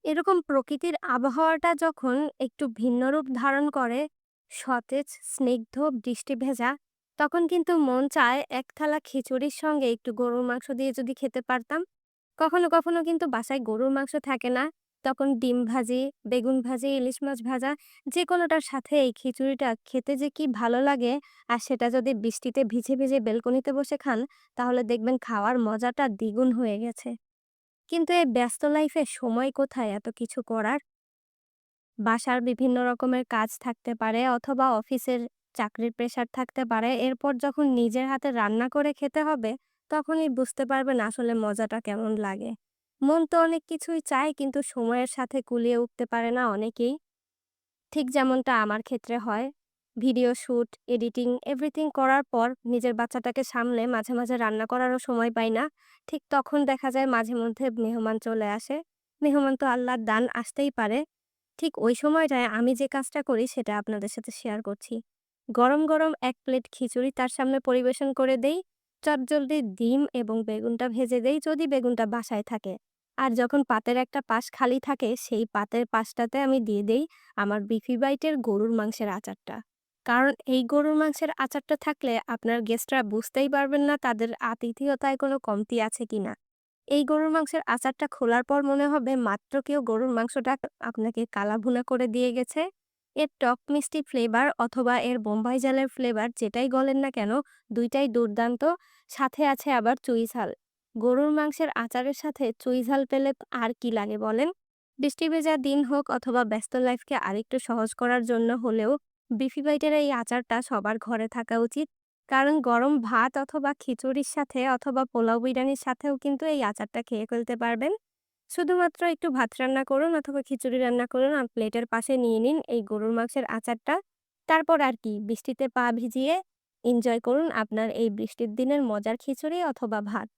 এরকম প্রকৃতির আবহাওয়াটা যখন একটু ভিন্ন রূপ ধারণ করে, সতেজ, স্নিগ্ধ, বৃষ্টি ভেজা, তখন কিন্তু মন চায় এক থালা খিচুড়ির সঙ্গে একটু গরুর মাংস দিয়ে যদি খেতে পারতাম। কখনো, কখনো কিন্তু বাসায় গরুর মাংস থাকে না। তখন ডিম ভাজি, বেগুন ভাজি, ইলিশ মাছ ভাজা যেকোনোটার সাথে এই খিচুড়িটা খেতে যে কি ভালো লাগে, আর সেটা যদি বৃষ্টিতে ভিজে, ভিজে বেলকনিতে বসে খান, তাহলে দেখবেন খাওয়ার মজাটা দ্বিগুণ হয়ে গেছে। কিন্তু এই ব্যস্ত লাইফে সময় কোথায় এত কিছু করার? বাসার বিভিন্ন রকমের কাজ থাকতে পারে অথবা অফিসের চাকরির প্রেশার থাকতে পারে। এরপর যখন নিজের হাতে রান্না করে খেতে হবে, তখনই বুঝতে পারবেন আসলে মজাটা কেমন লাগে। মন তো অনেক কিছুই চায় কিন্তু সময়ের সাথে কুলিয়ে উঠতে পারে না অনেকেই। ঠিক যেমনটা আমার ক্ষেত্রে হয়। ভিডিও শুট, এডিটিং এভরিথিং করার পর নিজের বাচ্চাটাকে সামলে মাঝে, মাঝে রান্না করারও সময় পাই না। ঠিক তখন দেখা যায় মাঝে মধ্যে মেহমান চলে আসে। মেহমান তো আল্লাহর দান, আসতেই পারে। ঠিক ওই সময়টায় আমি যে কাজটা করি সেটা আপনাদের সাথে শেয়ার করছি। গরম, গরম ১ প্লেট খিচুড়ি তার সামনে পরিবেশন করে দেই। চটজলদি ডিম এবং বেগুনটা ভেজে দেই যদি বেগুনটা বাসায় থাকে। আর যখন পাতের একটা পাশ খালি থাকে সেই পাতের পাশটাতে আমি দিয়ে দেই আমার বিফি বাইটের গরুর মাংসের আচারটা। কারণ এই গরুর মাংসের আচারটা থাকলে আপনার গেস্টরা বুঝতেই পারবেন না তাদের আতিথেয়তায় কোনো কমতি আছে কিনা। এই গরুর মাংসের আচারটা খোলার পর মনে হবে মাত্র কেউ গরুর মাংসটা আপনাকে কালাভুনা করে দিয়ে গেছে। এর টক মিষ্টি ফ্লেভার অথবা এর বোম্বাই জালের ফ্লেভার যেটাই বলেন না কেন, ২ টাই দুর্দান্ত। সাথে আছে আবার চুই ঝাল। গরুর মাংসের আচারের সাথে চুই ঝাল পেলে আর কি লাগে বলেন? বৃষ্টি ভেজা দিন হোক অথবা ব্যস্ত লাইফকে আরেকটু সহজ করার জন্য হলেও বিফি বাইটের এই আচারটা সবার ঘরে থাকা উচিত। কারণ গরম ভাত অথবা খিচুড়ির সাথে অথবা পোলাও বিরিয়ানির সাথেও কিন্তু এই আচারটা খেয়ে ফেলতে পারবেন। শুধুমাত্র একটু ভাত রান্না করুন অথবা খিচুড়ি রান্না করুন আর প্লেটের পাশে নিয়ে নিন এই গরুর মাংসের আচারটা। তারপর আর কি বৃষ্টিতে পা ভিজিয়ে এনজয় করুন আপনার এই বৃষ্টির দিনের মজার খিচুড়ি অথবা ভাত।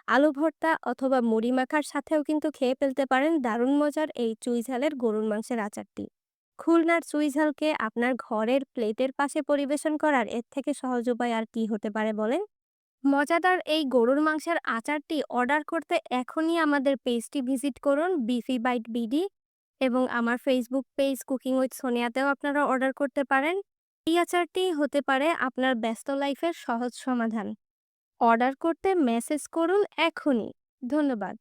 আলু ভর্তা অথবা মুড়ি মাখার সাথেও কিন্তু খেয়ে ফেলতে পারেন দারুণ মজার এই চুই ঝালের গরুর মাংসের আচারটি। খুলনার চুই ঝালকে আপনার ঘরের প্লেটের পাশে পরিবেশন করার এর থেকে সহজ উপায় আর কি হতে পারে বলেন? মজাদার এই গরুর মাংসের আচারটি অর্ডার করতে এখনই আমাদের পেজটি ভিজিট করুন বিফি বাইট বিডি, এবং আমার ফেসবুক পেজ কুকিং উইথ সোনিয়াতেও আপনারা অর্ডার করতে পারেন। এই আচারটি হতে পারে আপনার ব্যস্ত লাইফের সহজ সমাধান। অর্ডার করতে মেসেজ করুন এখনই। ধন্যবাদ।